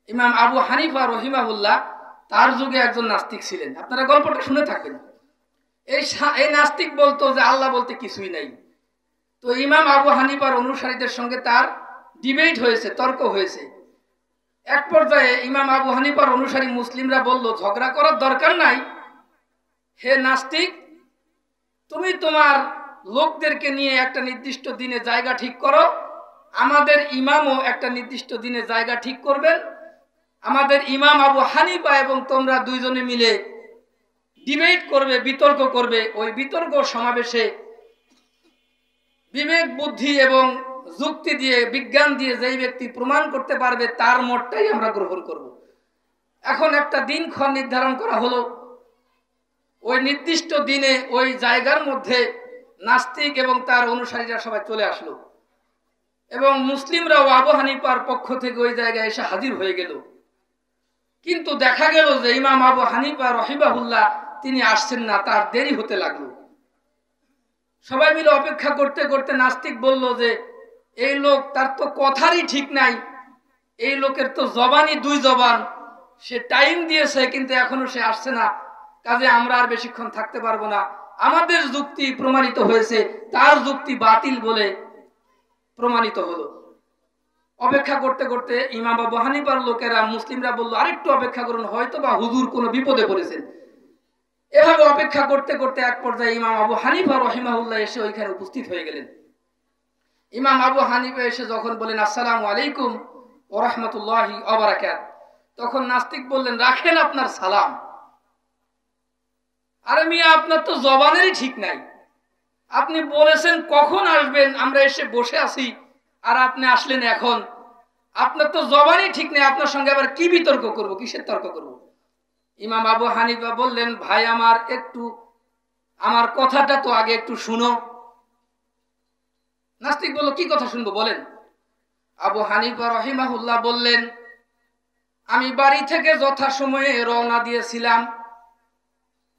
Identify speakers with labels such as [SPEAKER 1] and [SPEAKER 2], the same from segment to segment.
[SPEAKER 1] ইমাম আবু হানিফা রহিমাহুল্লাহ তার যুগে একজন নাস্তিক ছিলেন। আপনারা গল্পটা শুনে থাকবেন। এই নাস্তিক বলতো যে আল্লাহ বলতে কিছুই নাই। তো ইমাম আবু হানিফার অনুসারীদের সঙ্গে তার ডিবেট হয়েছে, তর্ক হয়েছে। এক পর্যায়ে ইমাম আবু হানিফার অনুসারী মুসলিমরা বলল, ঝগড়া করার দরকার নাই, হে নাস্তিক, তুমি তোমার লোকদেরকে নিয়ে একটা নির্দিষ্ট দিনে জায়গা ঠিক করো, আমাদের ইমামও একটা নির্দিষ্ট দিনে জায়গা ঠিক করবেন, আমাদের ইমাম আবু হানিফা এবং তোমরা দুইজনে মিলে ডিবেট করবে, বিতর্ক করবে। ওই বিতর্ক সমাবেশে বিবেক বুদ্ধি এবং যুক্তি দিয়ে, বিজ্ঞান দিয়ে যেই ব্যক্তি প্রমাণ করতে পারবে তার মতটাই আমরা গ্রহণ করব। এখন একটা দিনক্ষণ নির্ধারণ করা হলো। ওই নির্দিষ্ট দিনে ওই জায়গার মধ্যে নাস্তিক এবং তার অনুসারীরা সবাই চলে আসলো এবং মুসলিমরাও আবু হানিফার পক্ষ থেকে ওই জায়গায় এসে হাজির হয়ে গেল। কিন্তু দেখা গেল যে ইমাম আবু হানিফা রহিমাহুল্লাহ তিনি আসছেন না, তার দেরি হতে লাগলো। সবাই মিলে অপেক্ষা করতে করতে নাস্তিক বলল যে এই লোক, তার তো কথারই ঠিক নাই, এই লোকের তো জবানই দুই জবান, সে টাইম দিয়েছে কিন্তু এখনো সে আসছে না, কাজে আমরা আর বেশিক্ষণ থাকতে পারবো না। আমাদের যুক্তি প্রমাণিত হয়েছে, তার যুক্তি বাতিল বলে প্রমাণিত হলো। অপেক্ষা করতে করতে ইমাম আবু হানিফার লোকেরা, মুসলিমরা বলল আরেকটু অপেক্ষা করুন, হয়তো বা হুজুর কোনো বিপদে পড়েছেন। এভাবে অপেক্ষা করতে করতে এক পর্যায়ে ইমাম আবু হানিফা রহিমাহুল্লাহ এসে ওইখানে উপস্থিত হয়ে গেলেন। ইমাম আবু হানিফা এসে যখন বলেন আসসালামু আলাইকুম ওয়া রাহমাতুল্লাহি ওয়া বারাকাতুহু, তখন নাস্তিক বললেন, রাখেন আপনার সালাম। আরে মিয়া, আপনার তো জবানেরই ঠিক নাই। আপনি বলেছেন কখন আসবেন, আমরা এসে বসে আছি, আর আপনি আসলেন এখন। আপনার তো জবানই ঠিক নেই, আপনার সঙ্গে আবার কি বিতর্ক করব, কিসের তর্ক করব? ইমাম আবু হানিফা বললেন, ভাই আমার, একটু আমার কথাটা তো আগে একটু শুনো। নাস্তিক বলল, কি কথা শুনবো বলেন। আবু হানিফা রহিমাহুল্লাহ বললেন, আমি বাড়ি থেকে যথাসময়ে রওনা দিয়েছিলাম,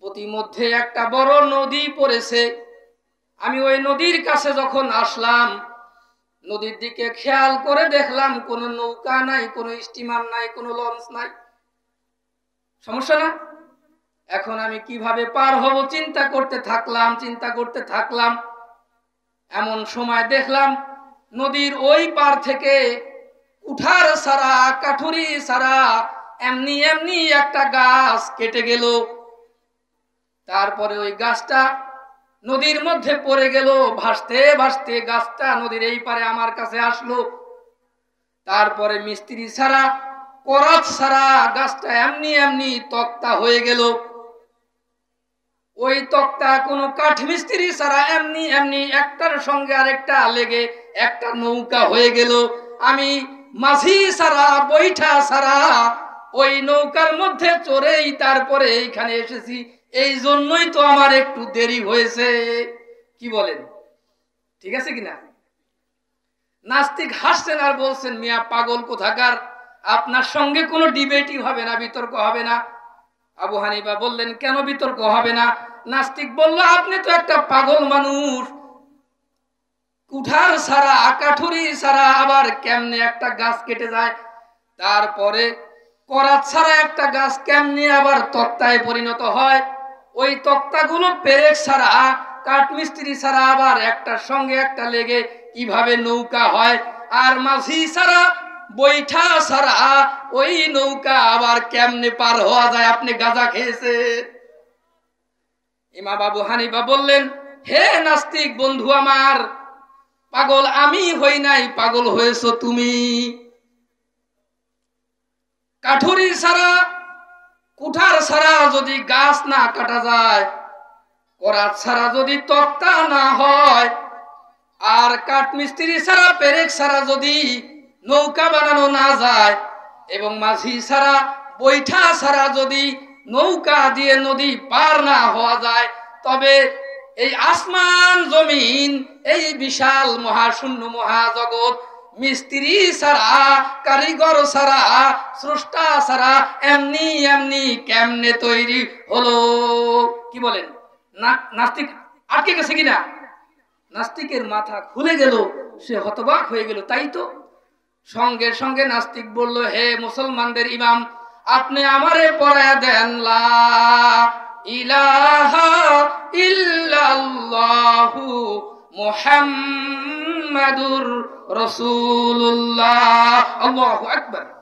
[SPEAKER 1] প্রতিমধ্যে একটা বড় নদী পড়েছে। আমি ওই নদীর কাছে যখন আসলাম, নদীর দিকে খেয়াল করে দেখলাম কোনো নৌকা নাই, কোনো স্টিমার নাই, কোনো লঞ্চ নাই। সমস্যা না? এখন আমি কিভাবে পার হব চিন্তা করতে থাকলাম। এমন সময় দেখলাম নদীর ওই পার থেকে উঠার সারা, কাঠুরি সারা এমনি এমনি একটা গাছ কেটে গেল। তারপরে ওই গাছটা নদীর মধ্যে পড়ে গেল, ভাসতে ভাসতে গাছটা নদীর এই পারে আমার কাছে আসলো। তারপরে মিস্ত্রি ছাড়া, করাত ছাড়া গাছটা এমনি এমনি তক্তা হয়ে গেল। ওই তক্তা কোনো কাঠ মিস্ত্রি ছাড়া এমনি এমনি একটার সঙ্গে আরেকটা লেগে একটা নৌকা হয়ে গেল। আমি মাঝি ছাড়া, বৈঠা ছাড়া ওই নৌকার মধ্যে চড়েই তারপরে এইখানে এসেছি। এই জন্যই তো আমার একটু দেরি হয়েছে। কি বলেন, ঠিক আছে কিনা? নাস্তিক হাসছেন আর বলছেন, মিয়া পাগল কোথাকার, আপনার সঙ্গে কোনো ডিবেটই হবে না, বিতর্ক হবে না। আবু হানিফা বললেন, কেন বিতর্ক হবে না? নাস্তিক বলল, আপনি তো একটা পাগল মানুষ, কুঠার ছাড়া, কাঠুরি ছাড়া আবার কেমনে একটা গাছ কেটে যায়, তারপরে করাত ছাড়া একটা গাছ কেমনে আবার তক্তায় পরিণত হয়, ওই তক্তাগুলো পেরেক ছাড়া, কাঠমিস্ত্রি ছাড়া আবার একটার সঙ্গে একটা লেগে কিভাবে নৌকা হয়, আর মাঝি ছাড়া, বৈঠা ছাড়া ওই নৌকা আবার কেমনে পার হওয়া যায়? আপনি গাঁজা খেয়েছে? ইমাম আবু হানিফা বললেন, হে নাস্তিক বন্ধু আমার, পাগল আমি হই নাই, পাগল হয়েছো তুমি। কাঠুরি ছাড়া, কুঠার ছাড়া যদি গাছ না কাটা যায়, করাত ছাড়া যদি তক্তা না হয়, আর কাঠমিস্ত্রি ছাড়া, পেরেক ছাড়া যদি নৌকা বানানো না যায়, এবং মাঝি ছাড়া, বৈঠা ছাড়া যদি নৌকা দিয়ে নদী পার না হওয়া যায়, তবে এই আসমান জমিন, এই বিশাল মহাশূন্য মহাজগৎ মিস্ত্রি ছাড়া, কারিগর ছাড়া, স্রষ্টা ছাড়া এমনি এমনি কেমনে তৈরি হলো? কি বলেন? নাস্তিক আটকে গেছে কিনা? নাস্তিকের মাথা খুলে গেল, সে হতবাক হয়ে গেল। তাই তো, সঙ্গে সঙ্গে নাস্তিক বলল, হে মুসলমানদের ইমাম, আপনি আমারে পড়ায়া দেন লা ইলাহা ইল্লাল্লাহু মুহাম্মাদুর রাসূলুল্লাহ। আল্লাহু আকবার।